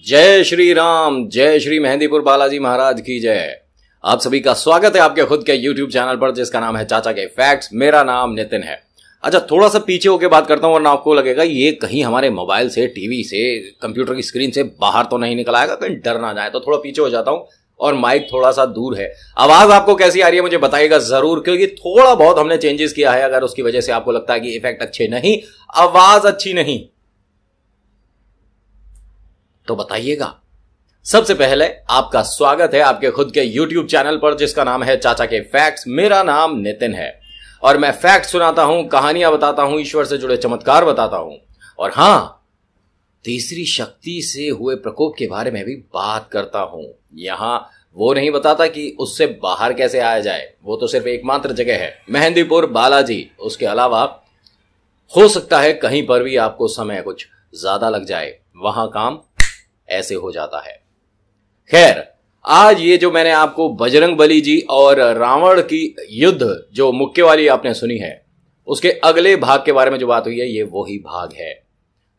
जय श्री राम, जय श्री मेहंदीपुर बालाजी महाराज की जय। आप सभी का स्वागत है आपके खुद के YouTube चैनल पर जिसका नाम है चाचा के फैक्ट्स। मेरा नाम नितिन है। अच्छा, थोड़ा सा पीछे होके बात करता हूं वरना आपको लगेगा ये कहीं हमारे मोबाइल से, टीवी से, कंप्यूटर की स्क्रीन से बाहर तो नहीं निकल आएगा, कहीं डर ना जाए। तो थोड़ा पीछे हो जाता हूं और माइक थोड़ा सा दूर है। आवाज आपको कैसी आ रही है मुझे बताइएगा जरूर, क्योंकि थोड़ा बहुत हमने चेंजेस किया है। अगर उसकी वजह से आपको लगता है कि इफेक्ट अच्छे नहीं, आवाज अच्छी नहीं, तो बताइएगा। सबसे पहले आपका स्वागत है आपके खुद के YouTube चैनल पर जिसका नाम है चाचा के फैक्ट्स। मेरा नाम नितिन है और मैं फैक्ट सुनाता हूं, कहानियां बताता हूं, ईश्वर से जुड़े चमत्कार बताता हूं और हां, तीसरी शक्ति से हुए प्रकोप के बारे में भी बात करता हूं। यहां वो नहीं बताता कि उससे बाहर कैसे आया जाए, वो तो सिर्फ एकमात्र जगह है मेहंदीपुर बालाजी। उसके अलावा हो सकता है कहीं पर भी आपको समय कुछ ज्यादा लग जाए, वहां काम ऐसे हो जाता है। खैर, आज ये जो मैंने आपको बजरंगबली जी और रावण की युद्ध जो मुक्के वाली आपने सुनी है, उसके अगले भाग के बारे में जो बात हुई है, ये वही भाग है।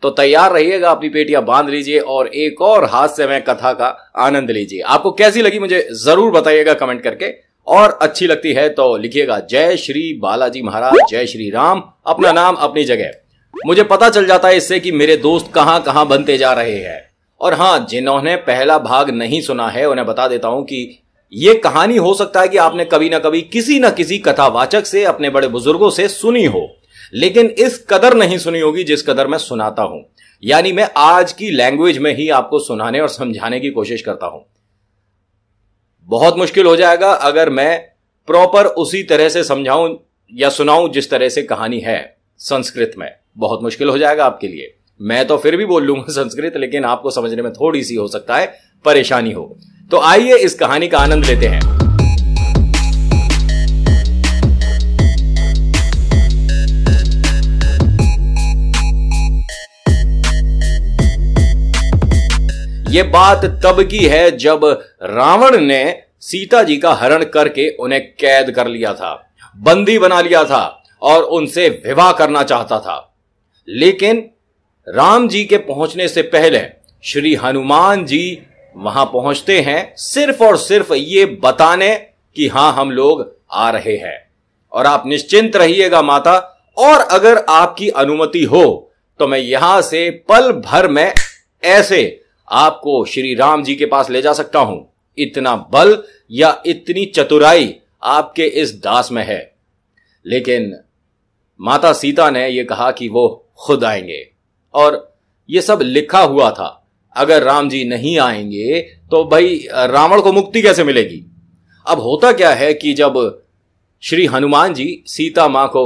तो तैयार रहिएगा, अपनी पेटियां बांध लीजिए और एक और हास्यमय कथा का आनंद लीजिए। आपको कैसी लगी मुझे जरूर बताइएगा कमेंट करके, और अच्छी लगती है तो लिखिएगा जय श्री बालाजी महाराज, जय श्री राम, अपना नाम अपनी जगह। मुझे पता चल जाता है इससे कि मेरे दोस्त कहां कहां बनते जा रहे हैं। और हां, जिन्होंने पहला भाग नहीं सुना है उन्हें बता देता हूं कि यह कहानी हो सकता है कि आपने कभी ना कभी किसी ना किसी कथावाचक से, अपने बड़े बुजुर्गों से सुनी हो, लेकिन इस कदर नहीं सुनी होगी जिस कदर मैं सुनाता हूं। यानी मैं आज की लैंग्वेज में ही आपको सुनाने और समझाने की कोशिश करता हूं। बहुत मुश्किल हो जाएगा अगर मैं प्रॉपर उसी तरह से समझाऊं या सुनाऊं जिस तरह से कहानी है संस्कृत में। बहुत मुश्किल हो जाएगा आपके लिए। मैं तो फिर भी बोल लूंगा संस्कृत, लेकिन आपको समझने में थोड़ी सी हो सकता है परेशानी हो। तो आइए इस कहानी का आनंद लेते हैं। यह बात तब की है जब रावण ने सीता जी का हरण करके उन्हें कैद कर लिया था, बंदी बना लिया था और उनसे विवाह करना चाहता था। लेकिन राम जी के पहुंचने से पहले श्री हनुमान जी वहां पहुंचते हैं सिर्फ और सिर्फ ये बताने कि हां, हम लोग आ रहे हैं और आप निश्चिंत रहिएगा माता, और अगर आपकी अनुमति हो तो मैं यहां से पल भर में ऐसे आपको श्री राम जी के पास ले जा सकता हूं। इतना बल या इतनी चतुराई आपके इस दास में है। लेकिन माता सीता ने यह कहा कि वो खुद आएंगे और ये सब लिखा हुआ था। अगर राम जी नहीं आएंगे तो भाई रावण को मुक्ति कैसे मिलेगी। अब होता क्या है कि जब श्री हनुमान जी सीता मां को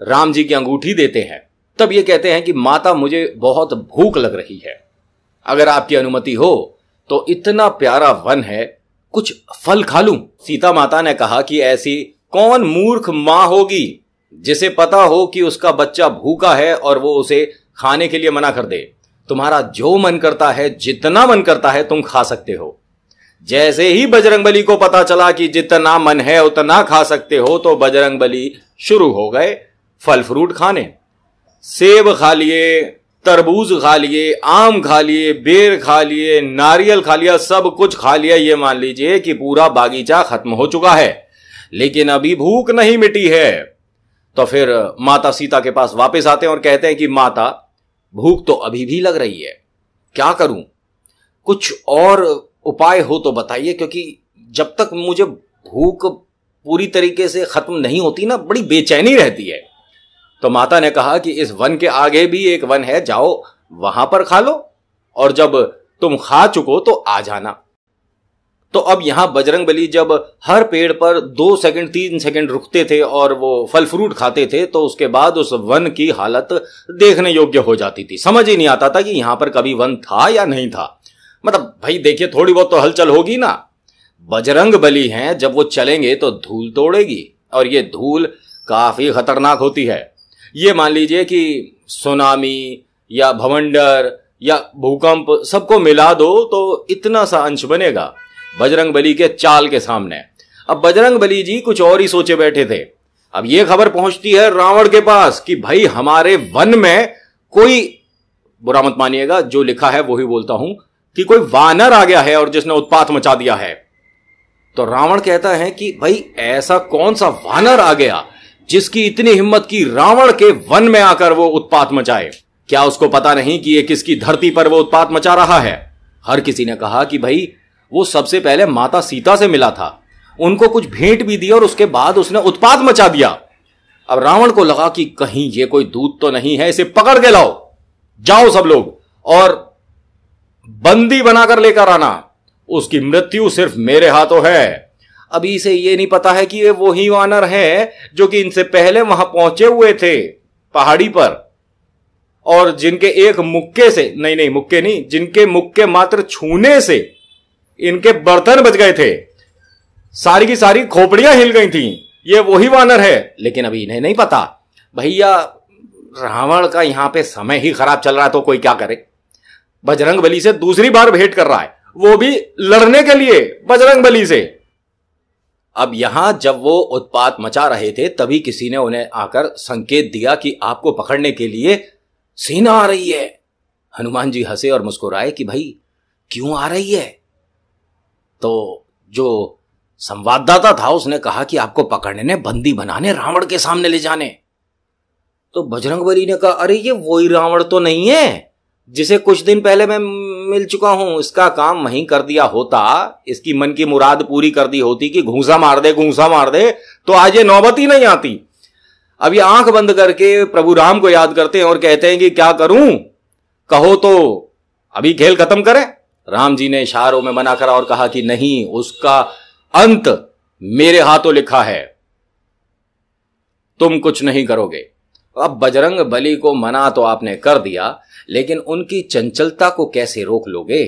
राम जी की अंगूठी देते हैं, तब ये कहते हैं कि माता मुझे बहुत भूख लग रही है, अगर आपकी अनुमति हो तो इतना प्यारा वन है, कुछ फल खा लूं। सीता माता ने कहा कि ऐसी कौन मूर्ख मां होगी जिसे पता हो कि उसका बच्चा भूखा है और वो उसे खाने के लिए मना कर दे। तुम्हारा जो मन करता है, जितना मन करता है तुम खा सकते हो। जैसे ही बजरंगबली को पता चला कि जितना मन है उतना खा सकते हो, तो बजरंगबली शुरू हो गए फल फ्रूट खाने। सेब खा लिए, तरबूज खा लिए, आम खा लिए, बेर खा लिए, नारियल खा लिया, सब कुछ खा लिया। ये मान लीजिए कि पूरा बागीचा खत्म हो चुका है, लेकिन अभी भूख नहीं मिटी है। तो फिर माता सीता के पास वापस आते हैं और कहते हैं कि माता, भूख तो अभी भी लग रही है, क्या करूं? कुछ और उपाय हो तो बताइए, क्योंकि जब तक मुझे भूख पूरी तरीके से खत्म नहीं होती ना, बड़ी बेचैनी रहती है। तो माता ने कहा कि इस वन के आगे भी एक वन है, जाओ वहां पर खा लो और जब तुम खा चुको तो आ जाना। तो अब यहां बजरंगबली जब हर पेड़ पर 2 सेकंड 3 सेकंड रुकते थे और वो फल फ्रूट खाते थे, तो उसके बाद उस वन की हालत देखने योग्य हो जाती थी। समझ ही नहीं आता था कि यहां पर कभी वन था या नहीं था। मतलब भाई देखिए, थोड़ी बहुत तो हलचल होगी ना। बजरंगबली हैं, जब वो चलेंगे तो धूल तोड़ेगी और ये धूल काफी खतरनाक होती है। ये मान लीजिए कि सुनामी या भवंडर या भूकंप सबको मिला दो तो इतना सा अंश बनेगा बजरंगबली के चाल के सामने। अब बजरंगबली जी कुछ और ही सोचे बैठे थे। अब ये खबर पहुंचती है रावण के पास कि भाई हमारे वन में कोई, बुरा मत मानिएगा, जो लिखा है वो ही बोलता हूं, कि कोई वानर आ गया है और जिसने उत्पात मचा दिया है। तो रावण कहता है कि भाई ऐसा कौन सा वानर आ गया जिसकी इतनी हिम्मत की रावण के वन में आकर वो उत्पात मचाए? क्या उसको पता नहीं कि ये किसकी धरती पर वो उत्पात मचा रहा है? हर किसी ने कहा कि भाई वो सबसे पहले माता सीता से मिला था, उनको कुछ भेंट भी दी और उसके बाद उसने उत्पात मचा दिया। अब रावण को लगा कि कहीं ये कोई दूत तो नहीं है, इसे पकड़ के लाओ, जाओ सब लोग और बंदी बनाकर लेकर आना, उसकी मृत्यु सिर्फ मेरे हाथों है। अभी इसे ये नहीं पता है कि ये वही वानर है जो कि इनसे पहले वहां पहुंचे हुए थे पहाड़ी पर, और जिनके एक मुक्के से नहीं मुक्के नहीं, जिनके मुक्के मात्र छूने से इनके बर्तन बच गए थे, सारी की सारी खोपड़ियां हिल गई थीं। ये वही वानर है, लेकिन अभी इन्हें नहीं पता। भैया रावण का यहां पे समय ही खराब चल रहा है, तो कोई क्या करे? बजरंगबली से दूसरी बार भेंट कर रहा है, वो भी लड़ने के लिए बजरंगबली से। अब यहां जब वो उत्पात मचा रहे थे तभी किसी ने उन्हें आकर संकेत दिया कि आपको पकड़ने के लिए सेना आ रही है। हनुमान जी हंसे और मुस्कुराए कि भाई क्यों आ रही है? तो जो संवाददाता था उसने कहा कि आपको पकड़ने ने, बंदी बनाने, रावण के सामने ले जाने। तो बजरंगबली ने कहा अरे ये वही रावण तो नहीं है जिसे कुछ दिन पहले मैं मिल चुका हूं। इसका काम वहीं कर दिया होता, इसकी मन की मुराद पूरी कर दी होती कि घूंसा मार दे, तो आज ये नौबत ही नहीं आती। अब ये आंख बंद करके प्रभु राम को याद करते हैं और कहते हैं कि क्या करूं, कहो तो अभी खेल खत्म करें। राम जी ने इशारों में मना करा और कहा कि नहीं, उसका अंत मेरे हाथों लिखा है, तुम कुछ नहीं करोगे। अब बजरंग बली को मना तो आपने कर दिया, लेकिन उनकी चंचलता को कैसे रोक लोगे?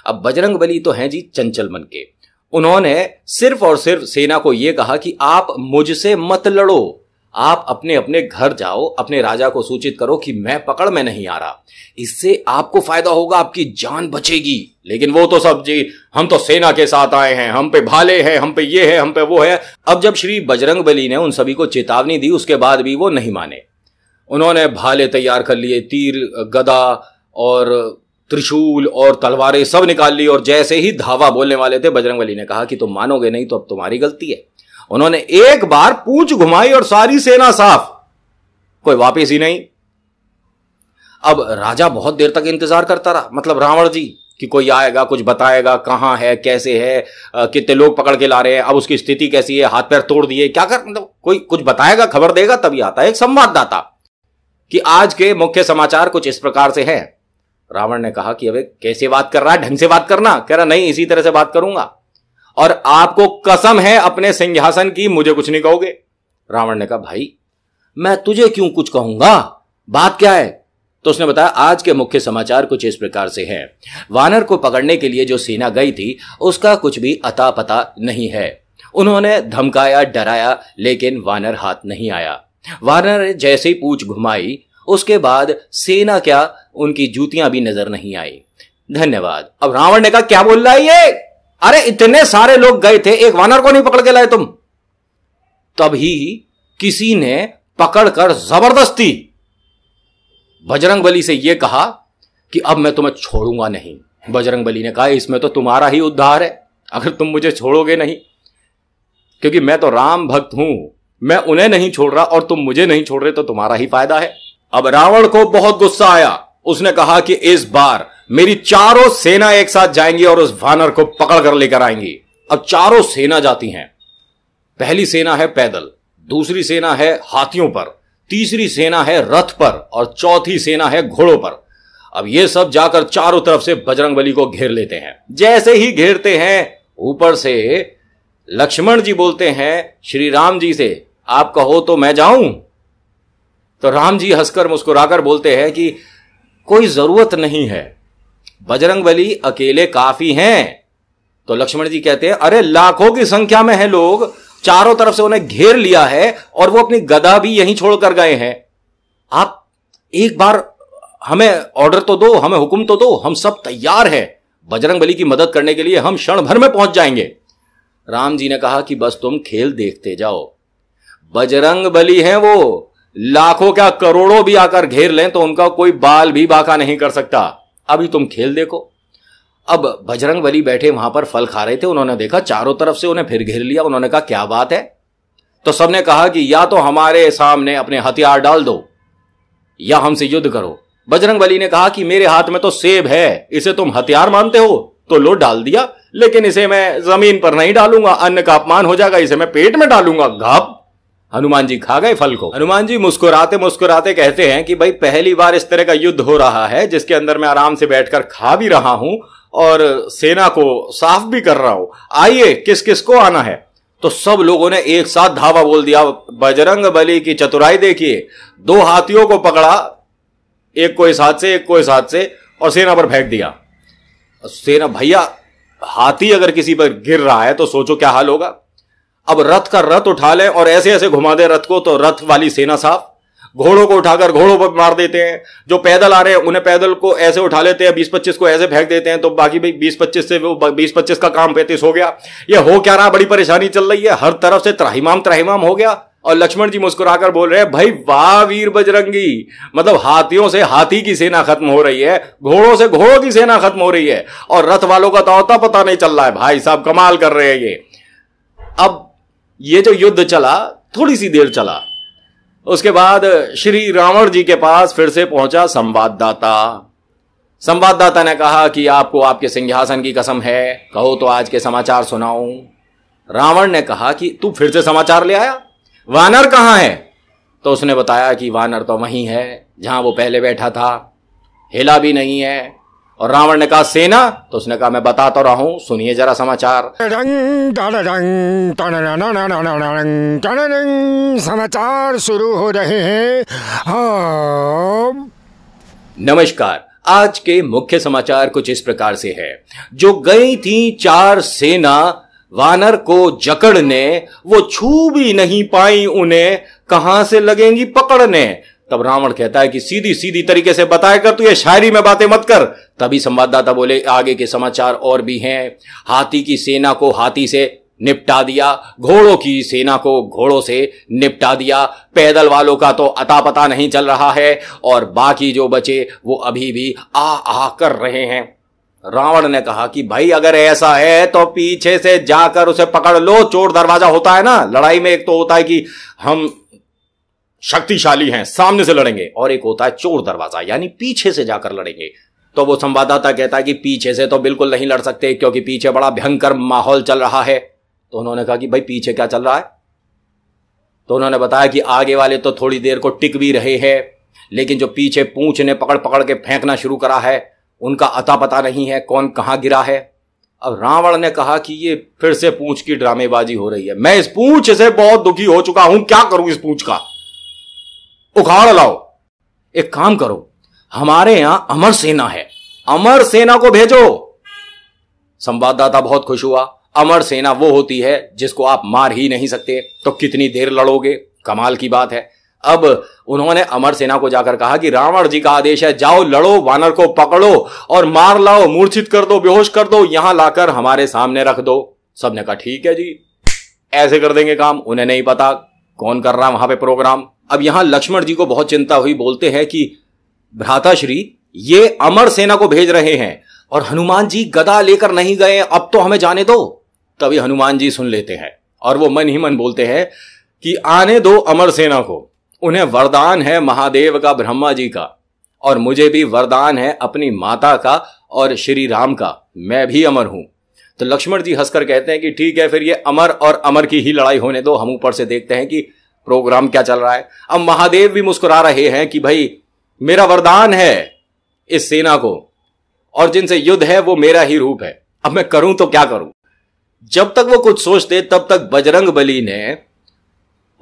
अब बजरंग बली तो हैं जी चंचल मन के। उन्होंने सिर्फ और सिर्फ सेना को यह कहा कि आप मुझसे मत लड़ो, आप अपने अपने घर जाओ, अपने राजा को सूचित करो कि मैं पकड़ में नहीं आ रहा, इससे आपको फायदा होगा, आपकी जान बचेगी। लेकिन वो तो सब जी हम तो सेना के साथ आए हैं, हम पे भाले हैं, हम पे ये है, हम पे वो है। अब जब श्री बजरंगबली ने उन सभी को चेतावनी दी उसके बाद भी वो नहीं माने। उन्होंने भाले तैयार कर लिए, तीर, गदा और त्रिशूल और तलवारें सब निकाल ली, और जैसे ही धावा बोलने वाले थे बजरंगबली ने कहा कि तुम मानोगे नहीं तो अब तुम्हारी गलती है। उन्होंने एक बार पूंछ घुमाई और सारी सेना साफ, कोई वापस ही नहीं। अब राजा बहुत देर तक इंतजार करता रहा, मतलब रावण जी, कि कोई आएगा, कुछ बताएगा, कहां है, कैसे है, कितने लोग पकड़ के ला रहे हैं, अब उसकी स्थिति कैसी है, हाथ पैर तोड़ दिए, क्या कर, मतलब कोई कुछ बताएगा, खबर देगा, तभी आता है एक संवाददाता कि आज के मुख्य समाचार कुछ इस प्रकार से हैं। रावण ने कहा कि अबे कैसे बात कर रहा है, ढंग से बात करना। कह रहा नहीं, इसी तरह से बात करूंगा, और आपको कसम है अपने सिंहासन की, मुझे कुछ नहीं कहोगे। रावण ने कहा भाई मैं तुझे क्यों कुछ कहूंगा, बात क्या है? तो उसने बताया आज के मुख्य समाचार कुछ इस प्रकार से हैं। वानर को पकड़ने के लिए जो सेना गई थी उसका कुछ भी अता पता नहीं है। उन्होंने धमकाया, डराया, लेकिन वानर हाथ नहीं आया। वानर ने जैसे ही पूंछ घुमाई उसके बाद सेना क्या, उनकी जूतियां भी नजर नहीं आई। धन्यवाद। अब रावण ने कहा क्या बोल रहा है ये? अरे इतने सारे लोग गए थे, एक वानर को नहीं पकड़ के लाए तुम? तभी किसी ने पकड़कर जबरदस्ती बजरंगबली से यह कहा कि अब मैं तुम्हें छोड़ूंगा नहीं। बजरंगबली ने कहा इसमें तो तुम्हारा ही उद्धार है, अगर तुम मुझे छोड़ोगे नहीं, क्योंकि मैं तो राम भक्त हूं, मैं उन्हें नहीं छोड़ रहा और तुम मुझे नहीं छोड़ रहे, तो तुम्हारा ही फायदा है। अब रावण को बहुत गुस्सा आया, उसने कहा कि इस बार मेरी चारों सेना एक साथ जाएंगी और उस वानर को पकड़ कर लेकर आएंगी। अब चारों सेना जाती हैं। पहली सेना है पैदल, दूसरी सेना है हाथियों पर, तीसरी सेना है रथ पर और चौथी सेना है घोड़ों पर। अब ये सब जाकर चारों तरफ से बजरंगबली को घेर लेते हैं। जैसे ही घेरते हैं, ऊपर से लक्ष्मण जी बोलते हैं श्री राम जी से, आप कहो तो मैं जाऊं? तो राम जी हंसकर मुस्कुराकर बोलते हैं कि कोई जरूरत नहीं है, बजरंगबली अकेले काफी हैं। तो लक्ष्मण जी कहते हैं अरे लाखों की संख्या में है लोग, चारों तरफ से उन्हें घेर लिया है और वो अपनी गदा भी यहीं छोड़कर गए हैं। आप एक बार हमें ऑर्डर तो दो, हमें हुक्म तो दो, हम सब तैयार हैं बजरंगबली की मदद करने के लिए, हम क्षण भर में पहुंच जाएंगे। राम जी ने कहा कि बस तुम खेल देखते जाओ, बजरंगबली हैं वो, लाखों क्या करोड़ों भी आकर घेर लें तो उनका कोई बाल भी बाका नहीं कर सकता, अभी तुम खेल देखो। अब बजरंग बली बैठे वहां पर फल खा रहे थे, उन्होंने देखा चारों तरफ से उन्हें फिर घेर लिया। उन्होंने कहा क्या बात है? तो सबने कहा कि या तो हमारे सामने अपने हथियार डाल दो या हमसे युद्ध करो। बजरंग बली ने कहा कि मेरे हाथ में तो सेब है, इसे तुम हथियार मानते हो? तो लो डाल दिया, लेकिन इसे मैं जमीन पर नहीं डालूंगा, अन्न का अपमान हो जाएगा, इसे मैं पेट में डालूंगा। घाप, हनुमान जी खा गए फल को। हनुमान जी मुस्कुराते मुस्कुराते कहते हैं कि भाई पहली बार इस तरह का युद्ध हो रहा है जिसके अंदर मैं आराम से बैठकर खा भी रहा हूं और सेना को साफ भी कर रहा हूं। आइए किस किस को आना है? तो सब लोगों ने एक साथ धावा बोल दिया। बजरंग बली की चतुराई देखिए, 2 हाथियों को पकड़ा, एक को इस हाथ से एक को इस हाथ से, और सेना पर फेंक दिया। सेना, भैया हाथी अगर किसी पर गिर रहा है तो सोचो क्या हाल होगा। अब रथ का रथ उठा लें और ऐसे ऐसे घुमा दे रथ को तो रथ वाली सेना साफ। घोड़ों को उठाकर घोड़ों पर मार देते हैं, जो पैदल आ रहे हैं उन्हें पैदल को ऐसे उठा लेते हैं, 20-25 को ऐसे फेंक देते हैं, तो बाकी भाई 20-25 से वो 20-25 का काम 35 हो गया। ये हो क्या रहा? बड़ी परेशानी चल रही है, हर तरफ से त्राहिमाम त्राहिमाम हो गया। और लक्ष्मण जी मुस्कुराकर बोल रहे हैं भाई वाह वीर बजरंगी, मतलब हाथियों से हाथी की सेना खत्म हो रही है, घोड़ों से घोड़ों की सेना खत्म हो रही है, और रथ वालों का तो अता पता नहीं चल रहा है। भाई साहब कमाल कर रहे हैं ये। अब ये जो युद्ध चला थोड़ी सी देर चला, उसके बाद श्री रावण जी के पास फिर से पहुंचा संवाददाता। संवाददाता ने कहा कि आपको आपके सिंहासन की कसम है, कहो तो आज के समाचार सुनाऊं। रावण ने कहा कि तू फिर से समाचार ले आया, वानर कहां है? तो उसने बताया कि वानर तो वहीं है जहां वो पहले बैठा था, हिला भी नहीं है। और रावण ने कहा सेना? तो उसने कहा मैं बताता रहा हूं, सुनिए जरा समाचार। समाचार शुरू हो रहे हैं। नमस्कार, आज के मुख्य समाचार कुछ इस प्रकार से है। जो गई थी 4 सेना वानर को जकड़ने, वो छू भी नहीं पाई उन्हें, कहां से लगेंगी पकड़ने। तब रावण कहता है कि सीधी सीधी तरीके से बताया कर, तू ये शायरी में बातें मत कर। तभी संवाददाता बोले आगे के समाचार और भी हैं। हाथी की सेना को हाथी से निपटा दिया, घोड़ों की सेना को घोड़ों से निपटा दिया, पैदल वालों का तो अता पता नहीं चल रहा है, और बाकी जो बचे वो अभी भी आ कर रहे हैं। रावण ने कहा कि भाई अगर ऐसा है तो पीछे से जाकर उसे पकड़ लो। चोर दरवाजा होता है ना लड़ाई में, एक तो होता है कि हम शक्तिशाली हैं सामने से लड़ेंगे, और एक होता है चोर दरवाजा यानी पीछे से जाकर लड़ेंगे। तो वो संवाददाता कहता है कि पीछे से तो बिल्कुल नहीं लड़ सकते क्योंकि पीछे बड़ा भयंकर माहौल चल रहा है। तो उन्होंने कहा कि भाई पीछे क्या चल रहा है? तो उन्होंने बताया कि आगे वाले तो थोड़ी देर को टिक भी रहे हैं, लेकिन जो पीछे पूंछ ने पकड़ पकड़ के फेंकना शुरू करा है उनका अता पता नहीं है कौन कहां गिरा है। अब रावण ने कहा कि ये फिर से पूंछ की ड्रामेबाजी हो रही है, मैं इस पूंछ से बहुत दुखी हो चुका हूं, क्या करूं इस पूंछ का, उखाड़ लाओ। एक काम करो, हमारे यहां अमर सेना है, अमर सेना को भेजो। संवाददाता बहुत खुश हुआ। अमर सेना वो होती है जिसको आप मार ही नहीं सकते, तो कितनी देर लड़ोगे? कमाल की बात है। अब उन्होंने अमर सेना को जाकर कहा कि रावण जी का आदेश है, जाओ लड़ो, वानर को पकड़ो और मार लाओ, मूर्छित कर दो, बेहोश कर दो, यहां लाकर हमारे सामने रख दो। सबने कहा ठीक है जी, ऐसे कर देंगे काम। उन्हें नहीं पता कौन कर रहा वहां पे प्रोग्राम। अब यहां लक्ष्मण जी को बहुत चिंता हुई, बोलते हैं कि भ्राताश्री ये अमर सेना को भेज रहे हैं और हनुमान जी गदा लेकर नहीं गए, अब तो हमें जाने दो। तभी हनुमान जी सुन लेते हैं और वो मन ही मन बोलते हैं कि आने दो अमर सेना को, उन्हें वरदान है महादेव का, ब्रह्मा जी का, और मुझे भी वरदान है अपनी माता का और श्री राम का, मैं भी अमर हूं। तो लक्ष्मण जी हंसकर कहते हैं कि ठीक है, फिर ये अमर और अमर की ही लड़ाई होने दो, हम ऊपर से देखते हैं कि प्रोग्राम क्या चल रहा है। अब महादेव भी मुस्कुरा रहे हैं कि भाई मेरा वरदान है इस सेना को, और जिनसे युद्ध है वो मेरा ही रूप है, अब मैं करूं तो क्या करूं। जब तक वो कुछ सोचते तब तक बजरंग बली ने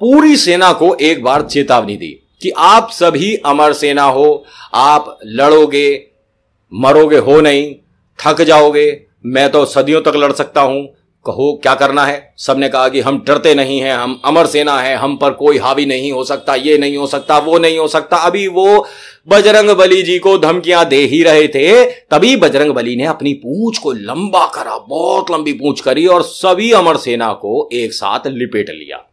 पूरी सेना को एक बार चेतावनी दी कि आप सभी अमर सेना हो, आप लड़ोगे मरोगे हो नहीं, थक जाओगे, मैं तो सदियों तक लड़ सकता हूं, कहो क्या करना है। सबने कहा कि हम डरते नहीं हैं, हम अमर सेना है, हम पर कोई हावी नहीं हो सकता, ये नहीं हो सकता, वो नहीं हो सकता। अभी वो बजरंग बली जी को धमकियां दे ही रहे थे, तभी बजरंग बली ने अपनी पूंछ को लंबा करा, बहुत लंबी पूंछ करी, और सभी अमर सेना को एक साथ लिपेट लिया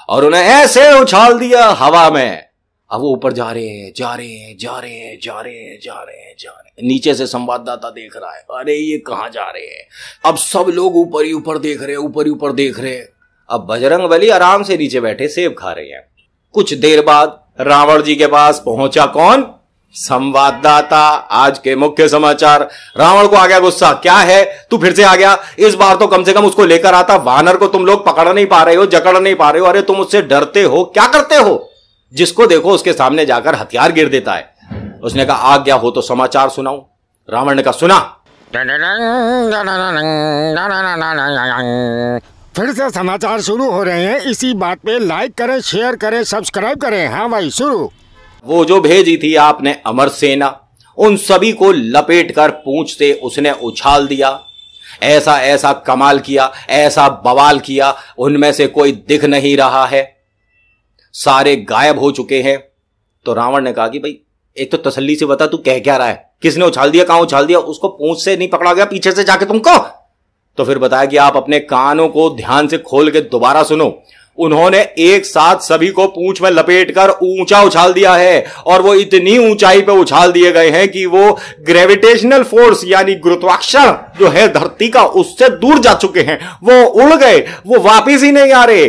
और उन्हें ऐसे उछाल दिया हवा में। अब वो ऊपर जा रहे हैं, जा रहे हैं, जा रहे हैं, जा रहे हैं, जा रहे हैं, जा रहे हैं। नीचे से संवाददाता देख रहा है, अरे ये कहाँ जा रहे हैं। अब सब लोग ऊपर ही ऊपर देख रहे हैं, ऊपर ही ऊपर देख रहे हैं। अब बजरंगबली आराम से नीचे बैठे सेब खा रहे हैं। कुछ देर बाद रावण जी के पास पहुंचा कौन? संवाददाता। आज के मुख्य समाचार। रावण को आ गया गुस्सा, क्या है तू फिर से आ गया? इस बार तो कम से कम उसको लेकर आता। वानर को तुम लोग पकड़ नहीं पा रहे हो, जकड़ नहीं पा रहे हो। अरे तुम उससे डरते हो, क्या करते हो? जिसको देखो उसके सामने जाकर हथियार गिर देता है। उसने कहा आज्ञा हो तो समाचार सुनाऊं। रावण ने कहा सुना। फिर से समाचार शुरू हो रहे हैं। इसी बात पे लाइक करें, शेयर करें, सब्सक्राइब करें। हाँ भाई शुरू। वो जो भेजी थी आपने अमर सेना, उन सभी को लपेटकर पूंछ से उसने उछाल दिया। ऐसा ऐसा कमाल किया, ऐसा बवाल किया, उनमें से कोई दिख नहीं रहा है, सारे गायब हो चुके हैं। तो रावण ने कहा कि भाई एक तो तसल्ली से बता तू कह क्या रहा है, किसने उछाल दिया, कहां उछाल दिया? उसको पूंछ से नहीं पकड़ा गया, पीछे से जाके तुमको? तो फिर बताया कि आप अपने कानों को ध्यान से खोल के दोबारा सुनो। उन्होंने एक साथ सभी को पूंछ में लपेटकर ऊंचा उछाल दिया है, और वो इतनी ऊंचाई पे उछाल दिए गए हैं कि वो ग्रेविटेशनल फोर्स यानी गुरुत्वाकर्षण जो है धरती का, उससे दूर जा चुके हैं। वो उड़ गए, वो वापिस ही नहीं आ रहे।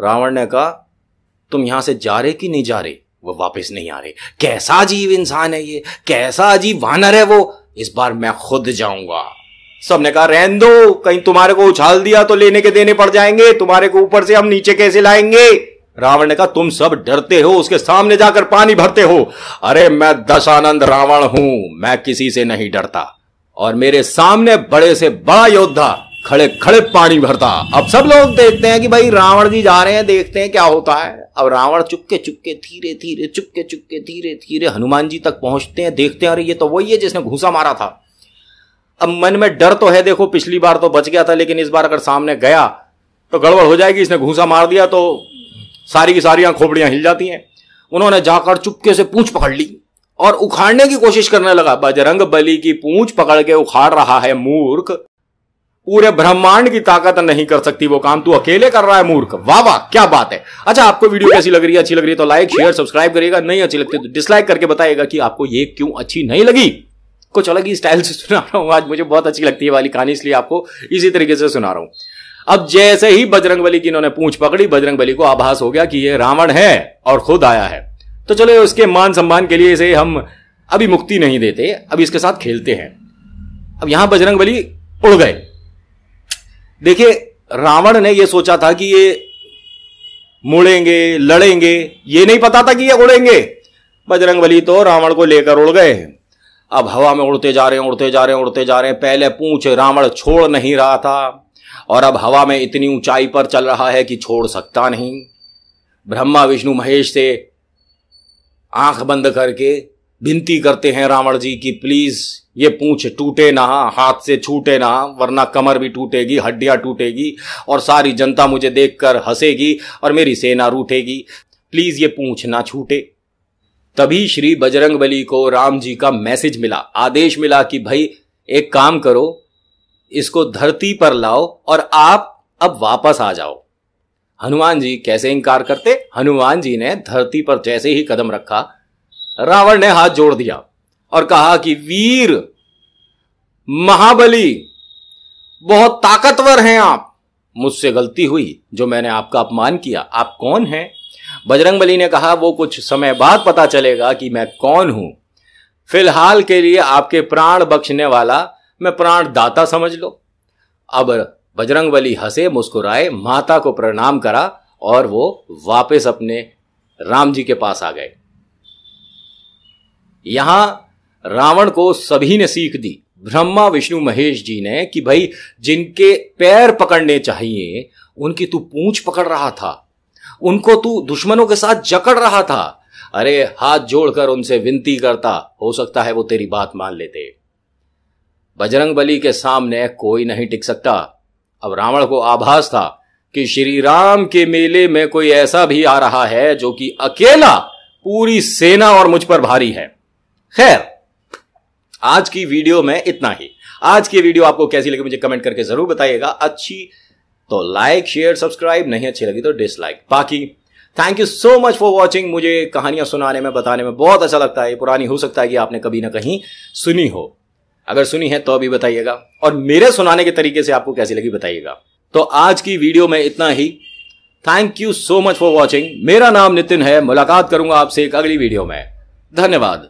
रावण ने कहा तुम यहां से जा रहे कि नहीं जा रहे? वो वापस नहीं आ रहे। कैसा अजीब इंसान है ये, कैसा अजीब वानर है वो, इस बार मैं खुद जाऊंगा। सबने कहा रहने दो, कहीं तुम्हारे को उछाल दिया तो लेने के देने पड़ जाएंगे, तुम्हारे को ऊपर से हम नीचे कैसे लाएंगे? रावण ने कहा तुम सब डरते हो, उसके सामने जाकर पानी भरते हो। अरे मैं दशानंद रावण हूं, मैं किसी से नहीं डरता, और मेरे सामने बड़े से बड़ा योद्धा खड़े खड़े पानी भरता। अब सब लोग देखते हैं कि भाई रावण जी जा रहे हैं, देखते हैं क्या होता है। अब रावण चुपके चुपके धीरे धीरे, चुपके चुपके धीरे धीरे हनुमान जी तक पहुंचते हैं। देखते हैं अरे ये तो वही है जिसने घूंसा मारा था। अब मन में डर तो है, देखो पिछली बार तो बच गया था, लेकिन इस बार अगर सामने गया तो गड़बड़ हो जाएगी। इसने घूंसा मार दिया तो सारी की सारी खोपड़ियां हिल जाती हैं। उन्होंने जाकर चुपके से पूंछ पकड़ ली और उखाड़ने की कोशिश करने लगा। बजरंगबली की पूंछ पकड़ के उखाड़ रहा है मूर्ख, पूरे ब्रह्मांड की ताकत नहीं कर सकती वो काम, तू अकेले कर रहा है मूर्ख। वाह वाह क्या बात है। अच्छा आपको वीडियो कैसी लग रही है? अच्छी लग रही है तो लाइक शेयर सब्सक्राइब करिएगा, नहीं अच्छी लगती तो डिसलाइक करके बताइएगा कि आपको ये क्यों अच्छी नहीं लगी। कुछ अलग ही स्टाइल से सुना रहा हूं आज, मुझे बहुत अच्छी लगती है वाली कहानी, इसलिए आपको इसी तरीके से सुना रहा हूं। अब जैसे ही बजरंगबली की इन्होंने पूंछ पकड़ी, बजरंगबली को आभास हो गया कि ये रावण है और खुद आया है। तो चलो उसके मान सम्मान के लिए इसे हम अभी मुक्ति नहीं देते, अभी इसके साथ खेलते हैं। अब यहां बजरंगबली उड़ गए। देखिए रावण ने यह सोचा था कि ये मुड़ेंगे, लड़ेंगे, ये नहीं पता था कि ये उड़ेंगे। बजरंगबली तो रावण को लेकर उड़ गए। अब हवा में उड़ते जा रहे हैं, उड़ते जा रहे हैं, उड़ते जा रहे हैं। पहले पूंछ रावण छोड़ नहीं रहा था, और अब हवा में इतनी ऊंचाई पर चल रहा है कि छोड़ सकता नहीं। ब्रह्मा विष्णु महेश से आंख बंद करके विनती करते हैं रावण जी की प्लीज ये पूंछ टूटे ना, हाथ से छूटे ना, वरना कमर भी टूटेगी, हड्डियां टूटेगी, और सारी जनता मुझे देखकर हंसेगी और मेरी सेना रूठेगी। प्लीज ये पूंछ ना छूटे। तभी श्री बजरंगबली को राम जी का मैसेज मिला, आदेश मिला कि भाई एक काम करो, इसको धरती पर लाओ और आप अब वापस आ जाओ। हनुमान जी कैसे इनकार करते। हनुमान जी ने धरती पर जैसे ही कदम रखा, रावण ने हाथ जोड़ दिया और कहा कि वीर महाबली बहुत ताकतवर हैं आप, मुझसे गलती हुई जो मैंने आपका अपमान किया। आप कौन हैं? बजरंगबली ने कहा वो कुछ समय बाद पता चलेगा कि मैं कौन हूं, फिलहाल के लिए आपके प्राण बख्शने वाला मैं प्राण दाता समझ लो। अब बजरंगबली हंसे, मुस्कुराए, माता को प्रणाम करा और वो वापस अपने राम जी के पास आ गए। यहां रावण को सभी ने सीख दी, ब्रह्मा विष्णु महेश जी ने, कि भाई जिनके पैर पकड़ने चाहिए उनकी तू पूंछ पकड़ रहा था, उनको तू दुश्मनों के साथ जकड़ रहा था। अरे हाथ जोड़कर उनसे विनती करता, हो सकता है वो तेरी बात मान लेते। बजरंगबली के सामने कोई नहीं टिक सकता। अब रावण को आभास था कि श्री राम के मेले में कोई ऐसा भी आ रहा है जो कि अकेला पूरी सेना और मुझ पर भारी है। खैर आज की वीडियो में इतना ही। आज की वीडियो आपको कैसी लगी मुझे कमेंट करके जरूर बताइएगा। अच्छी तो लाइक शेयर सब्सक्राइब, नहीं अच्छी लगी तो डिसलाइक। बाकी thank you so much for watching. मुझे कहानियां सुनाने में, बताने में बहुत अच्छा लगता है। पुरानी हो सकता है कि आपने कभी ना कहीं सुनी हो, अगर सुनी है तो भी बताइएगा, और मेरे सुनाने के तरीके से आपको कैसी लगी बताइएगा। तो आज की वीडियो में इतना ही। Thank you so much for watching. मेरा नाम नितिन है। मुलाकात करूंगा आपसे एक अगली वीडियो में। धन्यवाद।